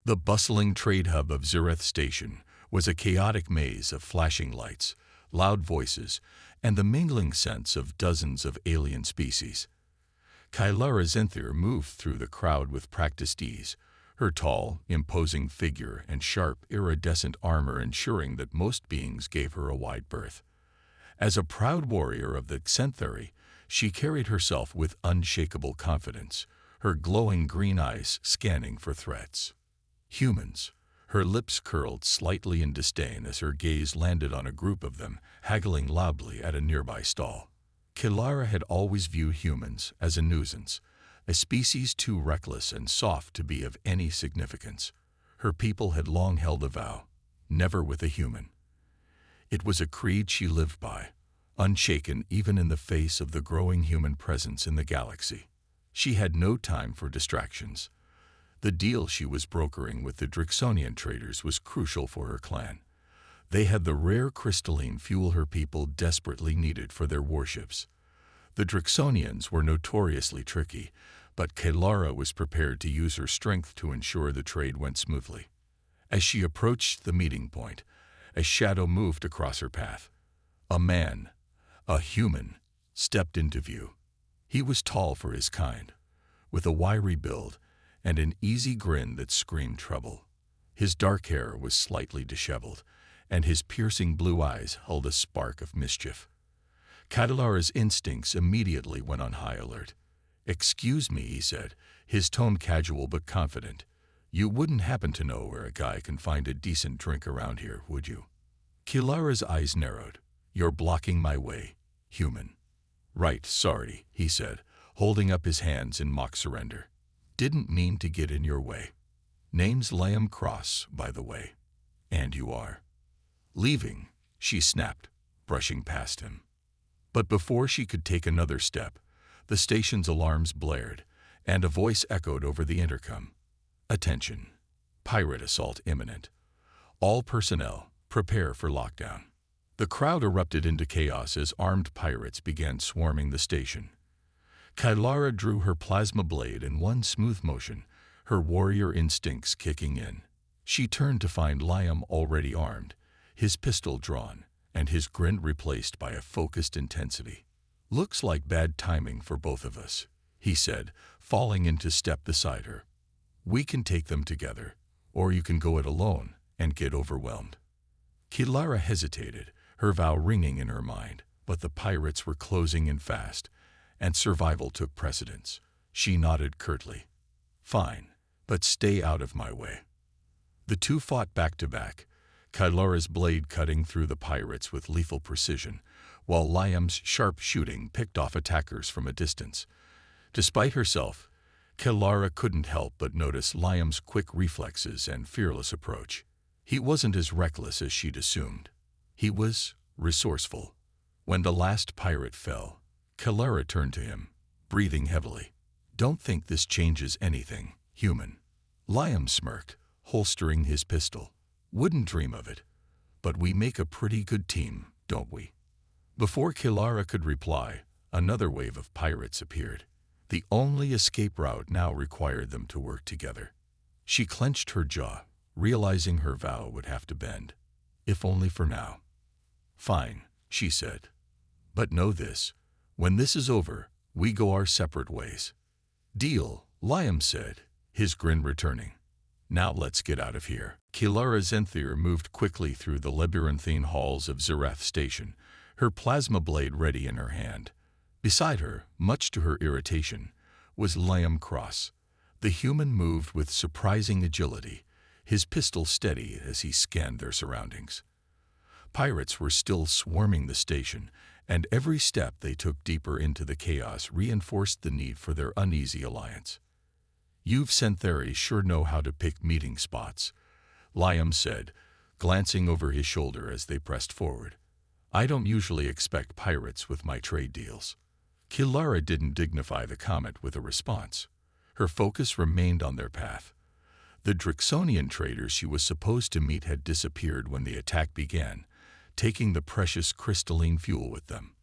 The bustling trade hub of Zereth Station was a chaotic maze of flashing lights, loud voices, and the mingling scents of dozens of alien species. Kylara Zenthir moved through the crowd with practiced ease, her tall, imposing figure and sharp, iridescent armor ensuring that most beings gave her a wide berth. As a proud warrior of the Xanthari, she carried herself with unshakable confidence, her glowing green eyes scanning for threats. Humans. Her lips curled slightly in disdain as her gaze landed on a group of them, haggling loudly at a nearby stall. Kylara had always viewed humans as a nuisance, a species too reckless and soft to be of any significance. Her people had long held a vow, never with a human. It was a creed she lived by, unshaken even in the face of the growing human presence in the galaxy. She had no time for distractions. The deal she was brokering with the Drixonian traders was crucial for her clan. They had the rare crystalline fuel her people desperately needed for their warships. The Drixonians were notoriously tricky, but Kylara was prepared to use her strength to ensure the trade went smoothly. As she approached the meeting point, a shadow moved across her path. A man, a human, stepped into view. He was tall for his kind, with a wiry build and an easy grin that screamed trouble. His dark hair was slightly disheveled, and his piercing blue eyes held a spark of mischief. Kylara's instincts immediately went on high alert. "Excuse me," he said, his tone casual but confident. "You wouldn't happen to know where a guy can find a decent drink around here, would you?" Kylara's eyes narrowed. "You're blocking my way, human." "Right, sorry," he said, holding up his hands in mock surrender. "Didn't mean to get in your way. Name's Liam Cross, by the way. And you are?" "Leaving," she snapped, brushing past him. But before she could take another step, the station's alarms blared, and a voice echoed over the intercom. "Attention. Pirate assault imminent. All personnel, prepare for lockdown." The crowd erupted into chaos as armed pirates began swarming the station. Kylara drew her plasma blade in one smooth motion, her warrior instincts kicking in. She turned to find Liam already armed, his pistol drawn, and his grin replaced by a focused intensity. "Looks like bad timing for both of us," he said, falling into step beside her. "We can take them together, or you can go it alone and get overwhelmed." Kylara hesitated, her vow ringing in her mind, but the pirates were closing in fast, and survival took precedence. She nodded curtly. "Fine, but stay out of my way." The two fought back to back, Kylara's blade cutting through the pirates with lethal precision, while Liam's sharp shooting picked off attackers from a distance. Despite herself, Kylara couldn't help but notice Liam's quick reflexes and fearless approach. He wasn't as reckless as she'd assumed. He was resourceful. When the last pirate fell, Kylara turned to him, breathing heavily. "Don't think this changes anything, human." Liam smirked, holstering his pistol. "Wouldn't dream of it. But we make a pretty good team, don't we?" Before Kylara could reply, another wave of pirates appeared. The only escape route now required them to work together. She clenched her jaw, realizing her vow would have to bend, if only for now. "Fine," she said. "But know this. When this is over, we go our separate ways." "Deal," Liam said, his grin returning. "Now let's get out of here." Kylara Zenthir moved quickly through the labyrinthine halls of Zereth Station, her plasma blade ready in her hand. Beside her, much to her irritation, was Liam Cross. The human moved with surprising agility, his pistol steady as he scanned their surroundings. Pirates were still swarming the station, and every step they took deeper into the chaos reinforced the need for their uneasy alliance. "You've Xanthari sure know how to pick meeting spots," Liam said, glancing over his shoulder as they pressed forward. "I don't usually expect pirates with my trade deals." Kylara didn't dignify the comment with a response. Her focus remained on their path. The Drixonian traders she was supposed to meet had disappeared when the attack began, taking the precious crystalline fuel with them.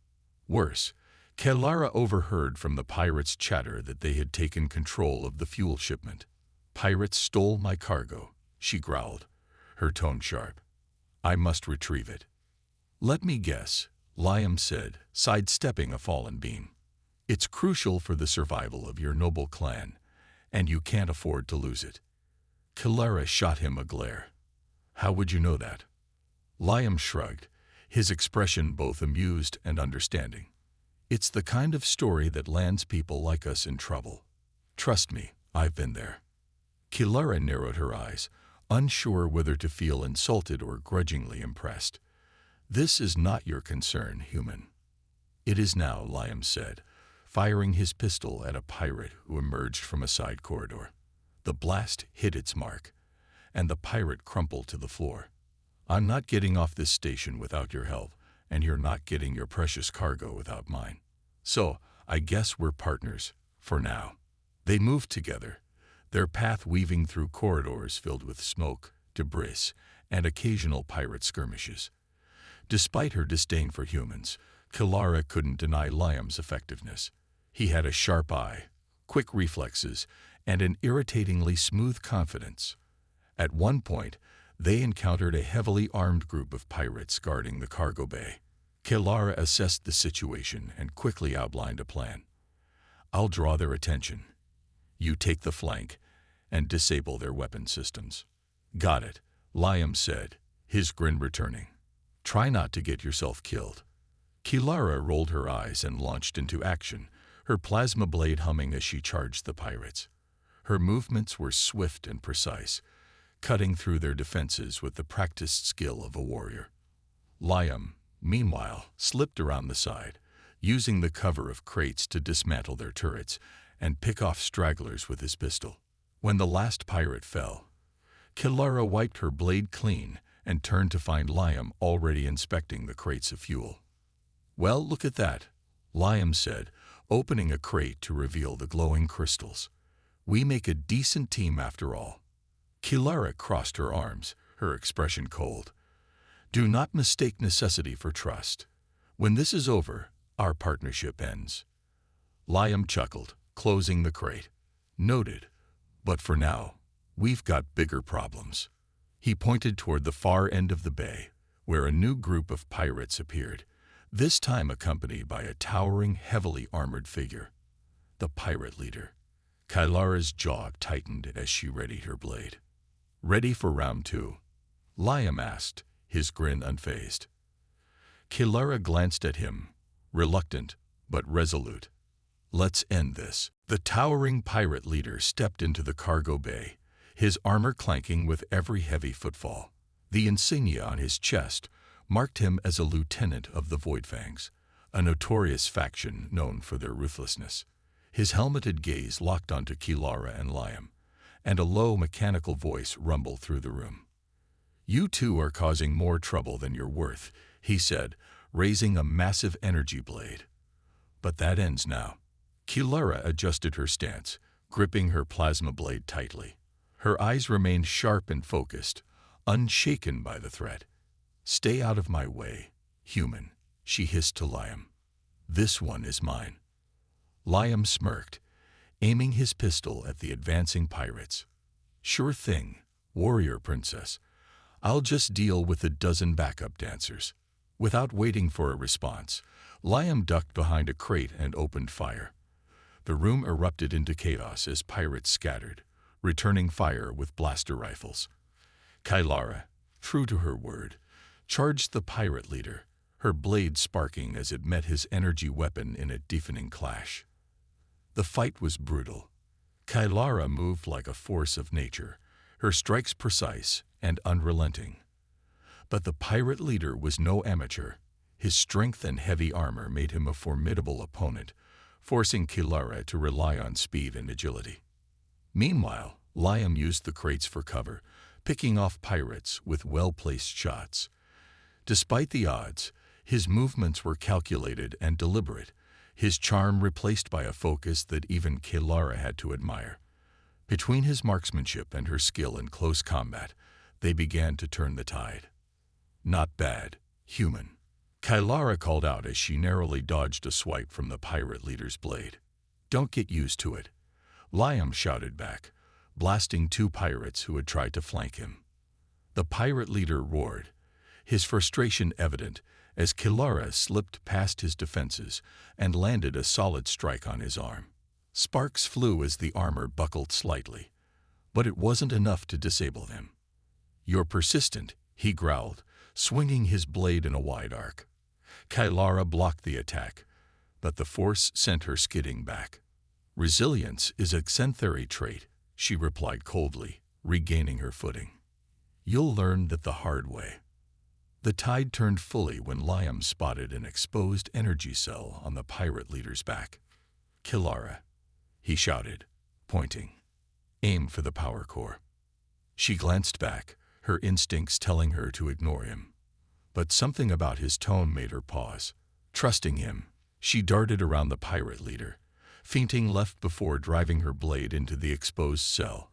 Worse, Kylara overheard from the pirates' chatter that they had taken control of the fuel shipment. "Pirates stole my cargo," she growled, her tone sharp. "I must retrieve it." "Let me guess," Liam said, sidestepping a fallen beam. "It's crucial for the survival of your noble clan, and you can't afford to lose it." Kilara shot him a glare. "How would you know that?" Liam shrugged, his expression both amused and understanding. "It's the kind of story that lands people like us in trouble. Trust me, I've been there." Kilara narrowed her eyes, unsure whether to feel insulted or grudgingly impressed. "This is not your concern, human." "It is now," Liam said, firing his pistol at a pirate who emerged from a side corridor. The blast hit its mark, and the pirate crumpled to the floor. "I'm not getting off this station without your help, and you're not getting your precious cargo without mine. So, I guess we're partners, for now." They moved together, their path weaving through corridors filled with smoke, debris, and occasional pirate skirmishes. Despite her disdain for humans, Kilara couldn't deny Liam's effectiveness. He had a sharp eye, quick reflexes, and an irritatingly smooth confidence. At one point, they encountered a heavily armed group of pirates guarding the cargo bay. Kilara assessed the situation and quickly outlined a plan. "I'll draw their attention. You take the flank and disable their weapon systems." "Got it," Liam said, his grin returning. "Try not to get yourself killed." Kilara rolled her eyes and launched into action, her plasma blade humming as she charged the pirates. Her movements were swift and precise, cutting through their defenses with the practiced skill of a warrior. Liam, meanwhile, slipped around the side, using the cover of crates to dismantle their turrets and pick off stragglers with his pistol. When the last pirate fell, Kilara wiped her blade clean and turned to find Liam already inspecting the crates of fuel. "Well, look at that," Liam said, opening a crate to reveal the glowing crystals. "We make a decent team after all." Kilara crossed her arms, her expression cold. "Do not mistake necessity for trust. When this is over, our partnership ends." Liam chuckled, closing the crate. "Noted. But for now, we've got bigger problems." He pointed toward the far end of the bay, where a new group of pirates appeared, this time accompanied by a towering, heavily armored figure. The pirate leader. Kilara's jaw tightened as she readied her blade. "Ready for round two?" Liam asked, his grin unfazed. Kilara glanced at him, reluctant but resolute. "Let's end this." The towering pirate leader stepped into the cargo bay, his armor clanking with every heavy footfall. The insignia on his chest marked him as a lieutenant of the Voidfangs, a notorious faction known for their ruthlessness. His helmeted gaze locked onto Kilara and Liam, and a low mechanical voice rumbled through the room. "You two are causing more trouble than you're worth," he said, raising a massive energy blade. "But that ends now." Kilara adjusted her stance, gripping her plasma blade tightly. Her eyes remained sharp and focused, unshaken by the threat. "Stay out of my way, human," she hissed to Liam. "This one is mine." Liam smirked, aiming his pistol at the advancing pirates. "Sure thing, warrior princess. I'll just deal with a dozen backup dancers." Without waiting for a response, Liam ducked behind a crate and opened fire. The room erupted into chaos as pirates scattered, returning fire with blaster rifles. Kilara, true to her word, charged the pirate leader, her blade sparking as it met his energy weapon in a deafening clash. The fight was brutal. Kilara moved like a force of nature, her strikes precise and unrelenting. But the pirate leader was no amateur. His strength and heavy armor made him a formidable opponent, forcing Kilara to rely on speed and agility. Meanwhile, Liam used the crates for cover, picking off pirates with well-placed shots. Despite the odds, his movements were calculated and deliberate, his charm replaced by a focus that even Kilara had to admire. Between his marksmanship and her skill in close combat, they began to turn the tide. "Not bad, human," Kilara called out as she narrowly dodged a swipe from the pirate leader's blade. "Don't get used to it," Liam shouted back, blasting two pirates who had tried to flank him. The pirate leader roared, his frustration evident as Kilara slipped past his defenses and landed a solid strike on his arm. Sparks flew as the armor buckled slightly, but it wasn't enough to disable him. "You're persistent," he growled, swinging his blade in a wide arc. Kilara blocked the attack, but the force sent her skidding back. "Resilience is a Scifi trait," she replied coldly, regaining her footing. "You'll learn that the hard way." The tide turned fully when Liam spotted an exposed energy cell on the pirate leader's back. "Kilara," he shouted, pointing. "Aim for the power core." She glanced back, her instincts telling her to ignore him. But something about his tone made her pause. Trusting him, she darted around the pirate leader, feinting left before driving her blade into the exposed cell.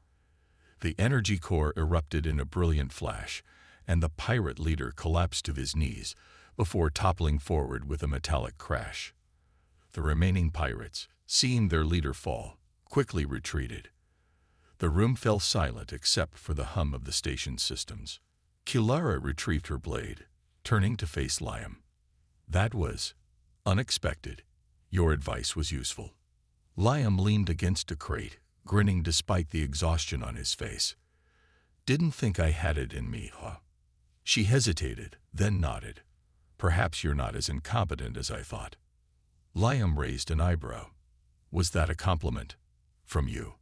The energy core erupted in a brilliant flash, and the pirate leader collapsed to his knees before toppling forward with a metallic crash. The remaining pirates, seeing their leader fall, quickly retreated. The room fell silent except for the hum of the station's systems. Kilara retrieved her blade, turning to face Liam. "That was unexpected. Your advice was useful." Liam leaned against a crate, grinning despite the exhaustion on his face. "Didn't think I had it in me, huh?" She hesitated, then nodded. "Perhaps you're not as incompetent as I thought." Liam raised an eyebrow. "Was that a compliment? From you?"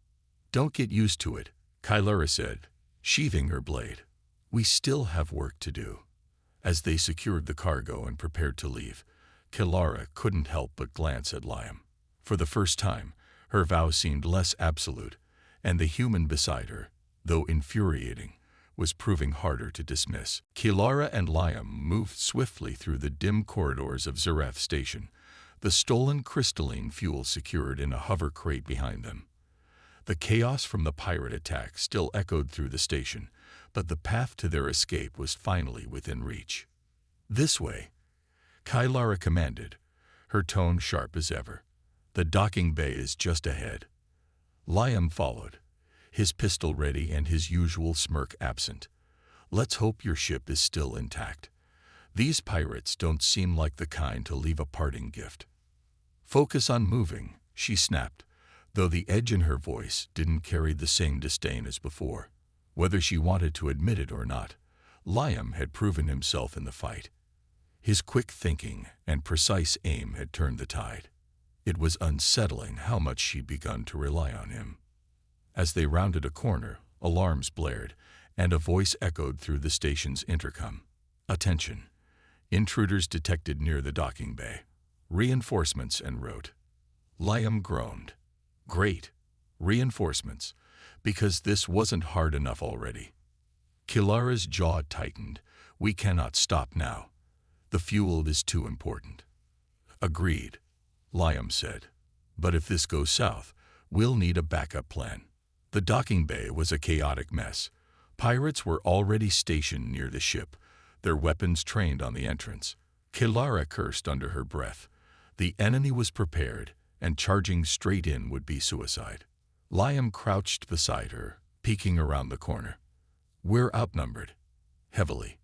"Don't get used to it," Kilara said, sheathing her blade. "We still have work to do." As they secured the cargo and prepared to leave, Kilara couldn't help but glance at Liam. For the first time, her vow seemed less absolute, and the human beside her, though infuriating, was proving harder to dismiss. Kilara and Liam moved swiftly through the dim corridors of Zareth Station, the stolen crystalline fuel secured in a hover crate behind them. The chaos from the pirate attack still echoed through the station, but the path to their escape was finally within reach. "This way," Kilara commanded, her tone sharp as ever. "The docking bay is just ahead." Liam followed, his pistol ready and his usual smirk absent. "Let's hope your ship is still intact. These pirates don't seem like the kind to leave a parting gift." "Focus on moving," she snapped, though the edge in her voice didn't carry the same disdain as before. Whether she wanted to admit it or not, Liam had proven himself in the fight. His quick thinking and precise aim had turned the tide. It was unsettling how much she'd begun to rely on him. As they rounded a corner, alarms blared, and a voice echoed through the station's intercom. "Attention! Intruders detected near the docking bay. Reinforcements en route." Liam groaned. Great. Reinforcements, because this wasn't hard enough already. Kilara's jaw tightened. "We cannot stop now. The fuel is too important." "Agreed," Liam said. "But if this goes south, we'll need a backup plan." The docking bay was a chaotic mess. Pirates were already stationed near the ship, their weapons trained on the entrance. Kilara cursed under her breath. The enemy was prepared, and charging straight in would be suicide. Liam crouched beside her, peeking around the corner. "We're outnumbered. Heavily.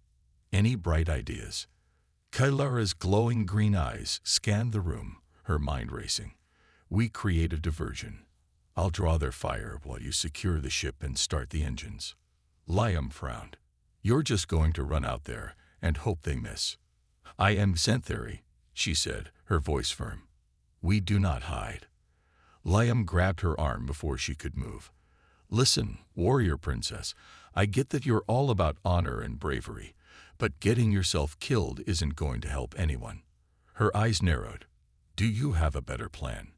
Any bright ideas?" Kilara's glowing green eyes scanned the room, her mind racing. "We create a diversion. I'll draw their fire while you secure the ship and start the engines." Liam frowned. "You're just going to run out there and hope they miss." "I am Scifi," she said, her voice firm. "We do not hide." Liam grabbed her arm before she could move. "Listen, warrior princess, I get that you're all about honor and bravery, but getting yourself killed isn't going to help anyone." Her eyes narrowed. "Do you have a better plan?"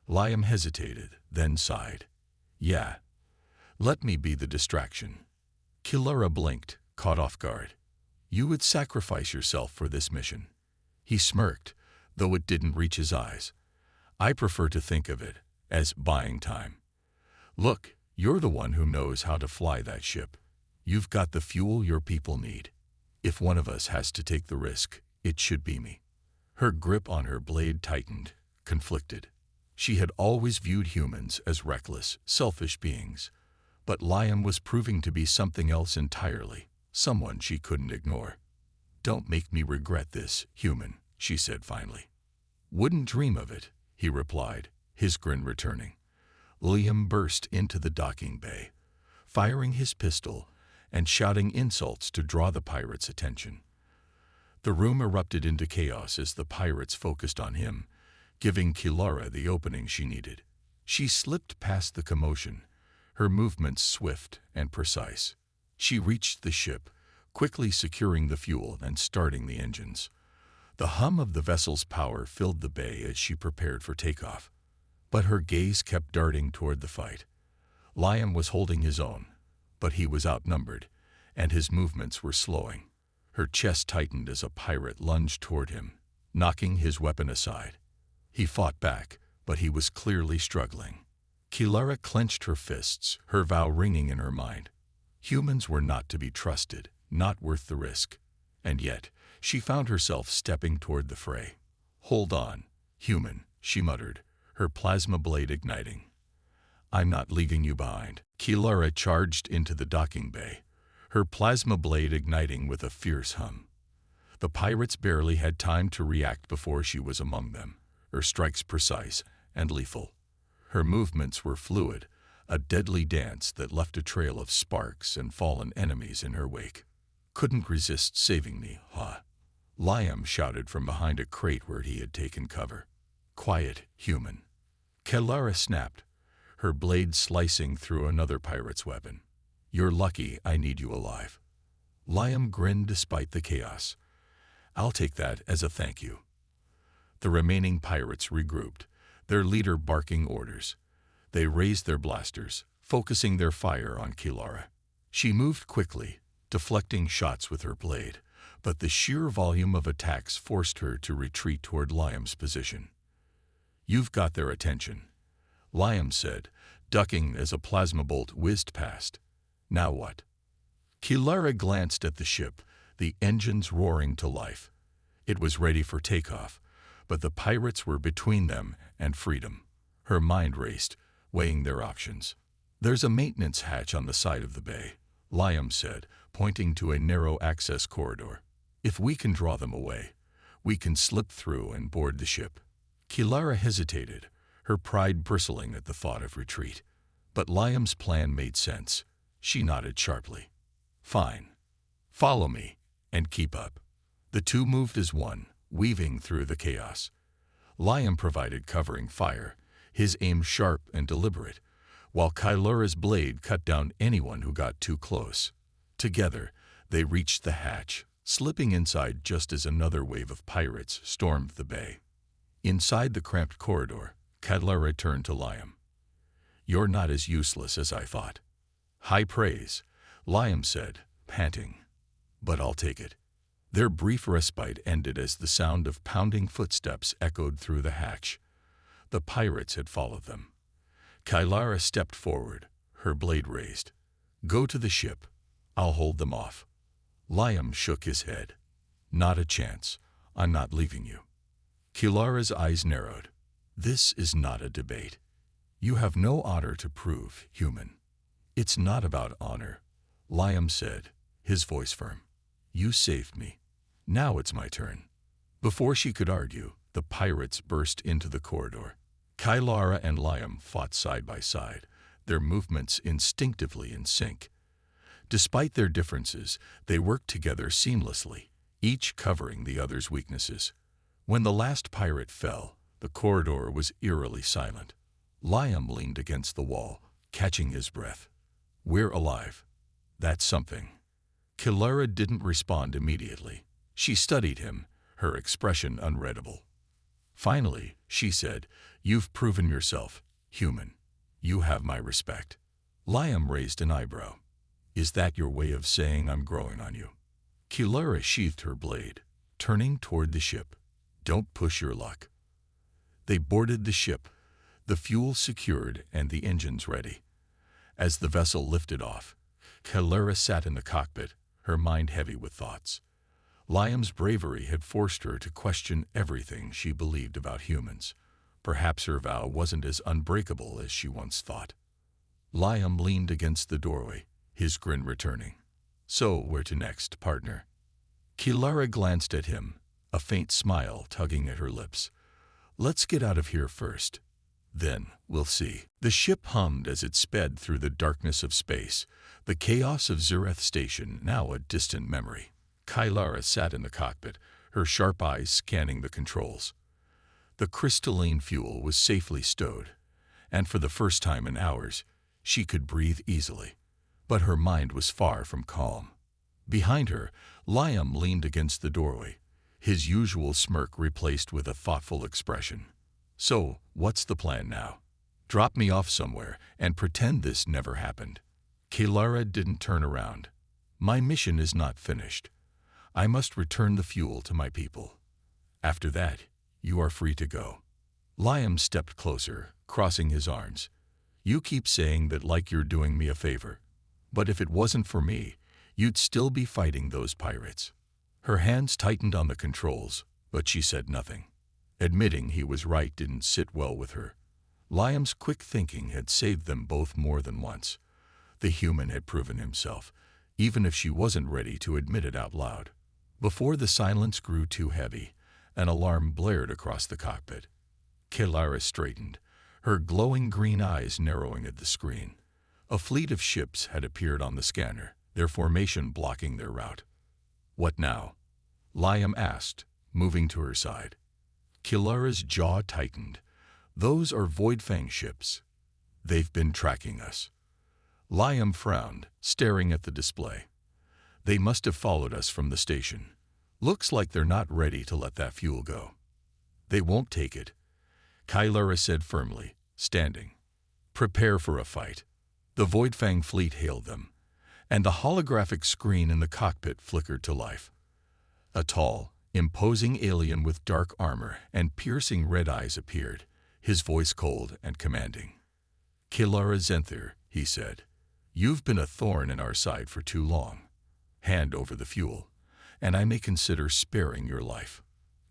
Liam hesitated, then sighed. "Yeah. Let me be the distraction." Kilara blinked, caught off guard. "You would sacrifice yourself for this mission." He smirked, though it didn't reach his eyes. "I prefer to think of it as buying time. Look, you're the one who knows how to fly that ship. You've got the fuel your people need. If one of us has to take the risk, it should be me." Her grip on her blade tightened, conflicted. She had always viewed humans as reckless, selfish beings, but Liam was proving to be something else entirely. someone she couldn't ignore. "Don't make me regret this, human," she said finally. "Wouldn't dream of it," he replied, his grin returning. Liam burst into the docking bay, firing his pistol and shouting insults to draw the pirates' attention. The room erupted into chaos as the pirates focused on him, giving Kilara the opening she needed. She slipped past the commotion, her movements swift and precise. She reached the ship, quickly securing the fuel and starting the engines. The hum of the vessel's power filled the bay as she prepared for takeoff. But her gaze kept darting toward the fight. Liam was holding his own, but he was outnumbered, and his movements were slowing. Her chest tightened as a pirate lunged toward him, knocking his weapon aside. He fought back, but he was clearly struggling. Kilara clenched her fists, her vow ringing in her mind. Humans were not to be trusted, not worth the risk. And yet, she found herself stepping toward the fray. "Hold on, human," she muttered, her plasma blade igniting. "I'm not leaving you behind." Kilara charged into the docking bay, her plasma blade igniting with a fierce hum. The pirates barely had time to react before she was among them, her strikes precise and lethal. Her movements were fluid, a deadly dance that left a trail of sparks and fallen enemies in her wake. "Couldn't resist saving me, huh?" Liam shouted from behind a crate where he had taken cover. "Quiet, human." Kilara snapped, her blade slicing through another pirate's weapon. "You're lucky I need you alive." Liam grinned despite the chaos. "I'll take that as a thank you." The remaining pirates regrouped, their leader barking orders. They raised their blasters, focusing their fire on Kilara. She moved quickly, deflecting shots with her blade, but the sheer volume of attacks forced her to retreat toward Liam's position. "You've got their attention," Liam said, ducking as a plasma bolt whizzed past. "Now what?" Kilara glanced at the ship, the engines roaring to life. It was ready for takeoff, but the pirates were between them and freedom. Her mind raced, weighing their options. "There's a maintenance hatch on the side of the bay," Liam said, pointing to a narrow access corridor. "If we can draw them away, we can slip through and board the ship." Kilara hesitated, her pride bristling at the thought of retreat. But Liam's plan made sense. She nodded sharply. "Fine. Follow me, and keep up." The two moved as one, weaving through the chaos. Liam provided covering fire, his aim sharp and deliberate, while Kilara's blade cut down anyone who got too close. Together, they reached the hatch, slipping inside just as another wave of pirates stormed the bay. Inside the cramped corridor, Kilara turned to Liam. "You're not as useless as I thought." "High praise," Liam said, panting. "But I'll take it." Their brief respite ended as the sound of pounding footsteps echoed through the hatch. The pirates had followed them. Kilara stepped forward, her blade raised. "Go to the ship. I'll hold them off." Liam shook his head. "Not a chance. I'm not leaving you." Kilara's eyes narrowed. "This is not a debate. You have no honor to prove, human." "It's not about honor," Liam said, his voice firm. "You saved me. Now it's my turn." Before she could argue, the pirates burst into the corridor. Kilara and Liam fought side by side, their movements instinctively in sync. Despite their differences, they worked together seamlessly, each covering the other's weaknesses. When the last pirate fell, the corridor was eerily silent. Liam leaned against the wall, catching his breath. "We're alive. That's something." Kilara didn't respond immediately. She studied him, her expression unreadable. Finally, she said, "You've proven yourself, human. You have my respect." Liam raised an eyebrow. "Is that your way of saying I'm growing on you?" Kilara sheathed her blade, turning toward the ship. "Don't push your luck." They boarded the ship, the fuel secured and the engines ready. As the vessel lifted off, Kilara sat in the cockpit, her mind heavy with thoughts. Liam's bravery had forced her to question everything she believed about humans. Perhaps her vow wasn't as unbreakable as she once thought. Liam leaned against the doorway, his grin returning. So, where to next, partner? Kilara glanced at him, a faint smile tugging at her lips. Let's get out of here first. Then we'll see. The ship hummed as it sped through the darkness of space, the chaos of Zereth Station now a distant memory. Kilara sat in the cockpit, her sharp eyes scanning the controls. The crystalline fuel was safely stowed, and for the first time in hours, she could breathe easily. But her mind was far from calm. Behind her, Liam leaned against the doorway, his usual smirk replaced with a thoughtful expression. So, what's the plan now? Drop me off somewhere and pretend this never happened. Kilara didn't turn around. My mission is not finished. I must return the fuel to my people. After that, you are free to go. Liam stepped closer, crossing his arms. You keep saying that like you're doing me a favor. But if it wasn't for me, you'd still be fighting those pirates. Her hands tightened on the controls, but she said nothing. Admitting he was right didn't sit well with her. Liam's quick thinking had saved them both more than once. The human had proven himself, even if she wasn't ready to admit it out loud. Before the silence grew too heavy, an alarm blared across the cockpit. Kilara straightened, her glowing green eyes narrowing at the screen. A fleet of ships had appeared on the scanner, their formation blocking their route. What now? Liam asked, moving to her side. Kilara's jaw tightened. Those are Voidfang ships. They've been tracking us. Liam frowned, staring at the display. They must have followed us from the station. Looks like they're not ready to let that fuel go. They won't take it, Kilara said firmly, standing. Prepare for a fight. The Voidfang fleet hailed them, and the holographic screen in the cockpit flickered to life. A tall, imposing alien with dark armor and piercing red eyes appeared, his voice cold and commanding. Kilara Zenther, he said, you've been a thorn in our side for too long. Hand over the fuel, and I may consider sparing your life.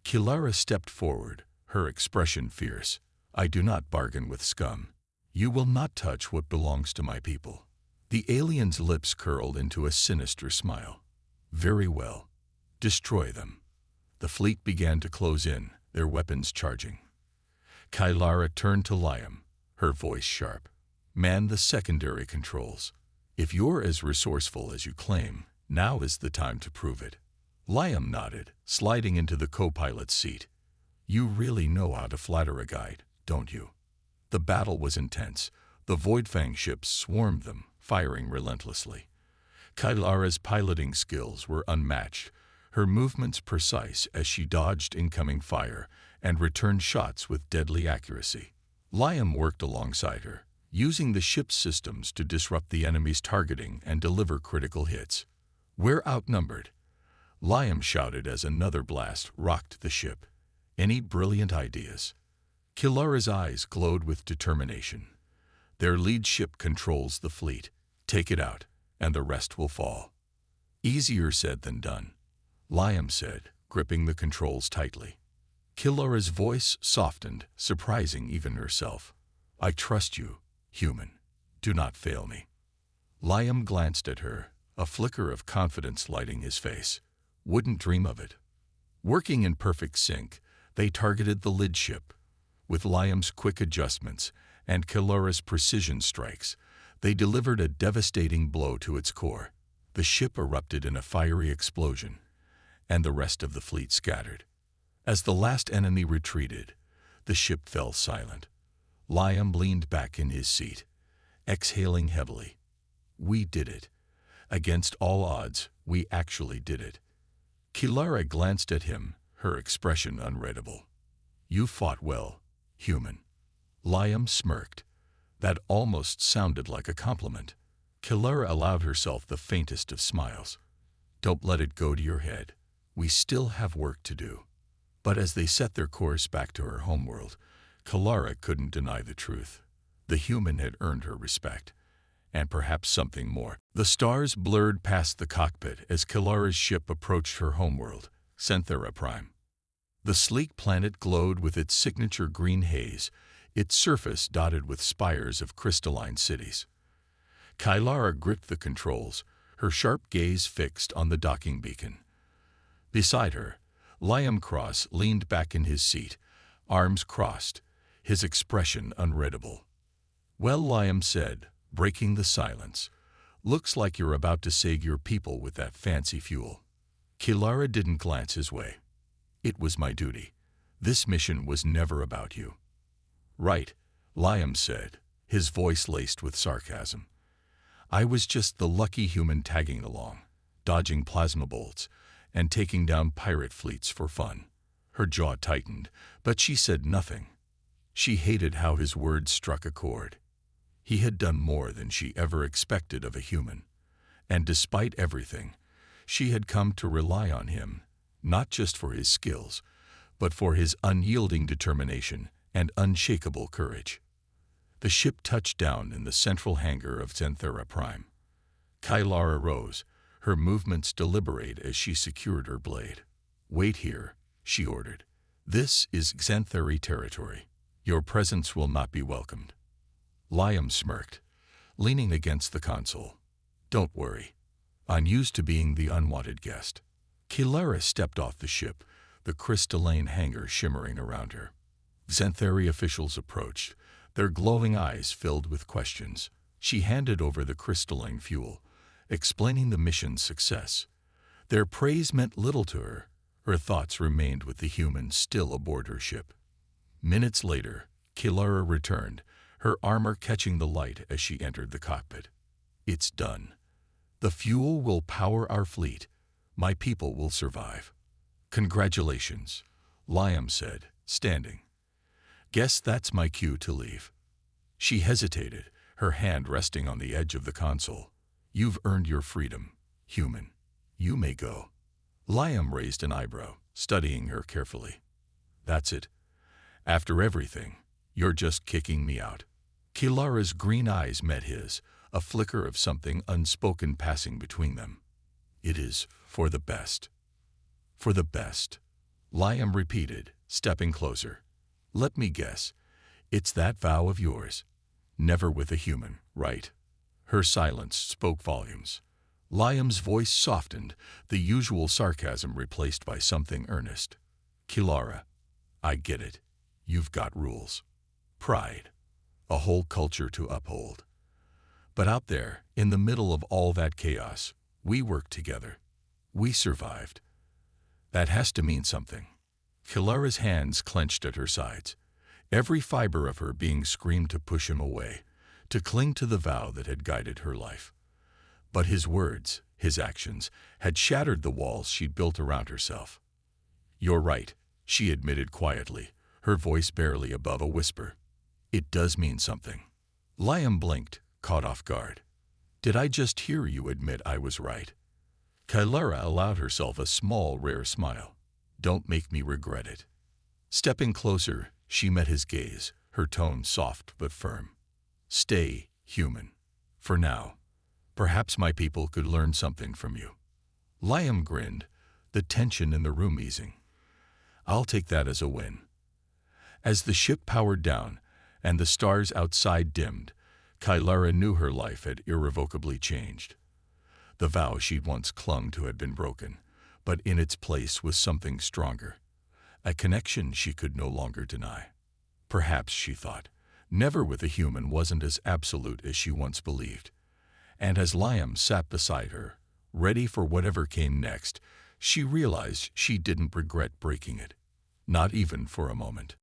Kilara stepped forward, her expression fierce. I do not bargain with scum. You will not touch what belongs to my people. The alien's lips curled into a sinister smile. Very well. Destroy them. The fleet began to close in, their weapons charging. Kilara turned to Liam, her voice sharp. Man the secondary controls. If you're as resourceful as you claim, now is the time to prove it. Liam nodded, sliding into the co-pilot's seat. You really know how to flatter a guide, don't you? The battle was intense. The Voidfang ships swarmed them, firing relentlessly. Kilara's piloting skills were unmatched, her movements precise as she dodged incoming fire and returned shots with deadly accuracy. Liam worked alongside her, using the ship's systems to disrupt the enemy's targeting and deliver critical hits. We're outnumbered, Liam shouted as another blast rocked the ship. Any brilliant ideas? Kilara's eyes glowed with determination. Their lead ship controls the fleet. Take it out, and the rest will fall. Easier said than done, Liam said, gripping the controls tightly. Kilara's voice softened, surprising even herself. I trust you, human. Do not fail me. Liam glanced at her, a flicker of confidence lighting his face. Wouldn't dream of it. Working in perfect sync, they targeted the lid ship. With Liam's quick adjustments and Kilara's precision strikes, they delivered a devastating blow to its core. The ship erupted in a fiery explosion, and the rest of the fleet scattered. As the last enemy retreated, the ship fell silent. Liam leaned back in his seat, exhaling heavily. We did it. Against all odds, we actually did it. Kilara glanced at him, her expression unreadable. You fought well, human. Liam smirked. That almost sounded like a compliment. Kilara allowed herself the faintest of smiles. Don't let it go to your head. We still have work to do. But as they set their course back to her homeworld, Kilara couldn't deny the truth. The human had earned her respect, and perhaps something more. The stars blurred past the cockpit as Kilara's ship approached her homeworld, Synthera Prime. The sleek planet glowed with its signature green haze, its surface dotted with spires of crystalline cities. Kilara gripped the controls, her sharp gaze fixed on the docking beacon. Beside her, Liam Cross leaned back in his seat, arms crossed, his expression unreadable. "Well," Liam said, breaking the silence, "looks like you're about to save your people with that fancy fuel." Kilara didn't glance his way. "It was my duty. This mission was never about you." "Right," Liam said, his voice laced with sarcasm. "I was just the lucky human tagging along, dodging plasma bolts, and taking down pirate fleets for fun." Her jaw tightened, but she said nothing. She hated how his words struck a chord. He had done more than she ever expected of a human. And despite everything, she had come to rely on him, not just for his skills, but for his unyielding determination and unshakable courage. The ship touched down in the central hangar of Xanthera Prime. Kilara rose, her movements deliberate as she secured her blade. "Wait here," she ordered. "This is Xantheri territory. Your presence will not be welcomed." Liam smirked, leaning against the console. "Don't worry. I'm used to being the unwanted guest." Kilara stepped off the ship, the crystalline hangar shimmering around her. Xantheri officials approached, their glowing eyes filled with questions. She handed over the crystalline fuel, explaining the mission's success. Their praise meant little to her. Her thoughts remained with the humans still aboard her ship. Minutes later, Kilara returned, her armor catching the light as she entered the cockpit. "It's done. The fuel will power our fleet. My people will survive." "Congratulations," Liam said, standing. "Guess that's my cue to leave." She hesitated, her hand resting on the edge of the console. "You've earned your freedom, human. You may go." Liam raised an eyebrow, studying her carefully. "That's it. After everything, you're just kicking me out." Kilara's green eyes met his, a flicker of something unspoken passing between them. "It is for the best." "For the best," Liam repeated, stepping closer. "Let me guess. It's that vow of yours. Never with a human, right?" Her silence spoke volumes. Liam's voice softened, the usual sarcasm replaced by something earnest. "Kilara, I get it. You've got rules. Pride. A whole culture to uphold. But out there, in the middle of all that chaos, we worked together. We survived. That has to mean something." Kilara's hands clenched at her sides, every fiber of her being screamed to push him away, to cling to the vow that had guided her life. But his words, his actions, had shattered the walls she'd built around herself. "You're right," she admitted quietly, her voice barely above a whisper. "It does mean something." Liam blinked, caught off guard. "Did I just hear you admit I was right?" Kilara allowed herself a small, rare smile. "Don't make me regret it." Stepping closer, she met his gaze, her tone soft but firm. "Stay human. For now. Perhaps my people could learn something from you." Liam grinned, the tension in the room easing. "I'll take that as a win." As the ship powered down and the stars outside dimmed, Kilara knew her life had irrevocably changed. The vow she'd once clung to had been broken, but in its place was something stronger, a connection she could no longer deny. Perhaps, she thought, never with a human wasn't as absolute as she once believed. And as Liam sat beside her, ready for whatever came next, she realized she didn't regret breaking it, not even for a moment.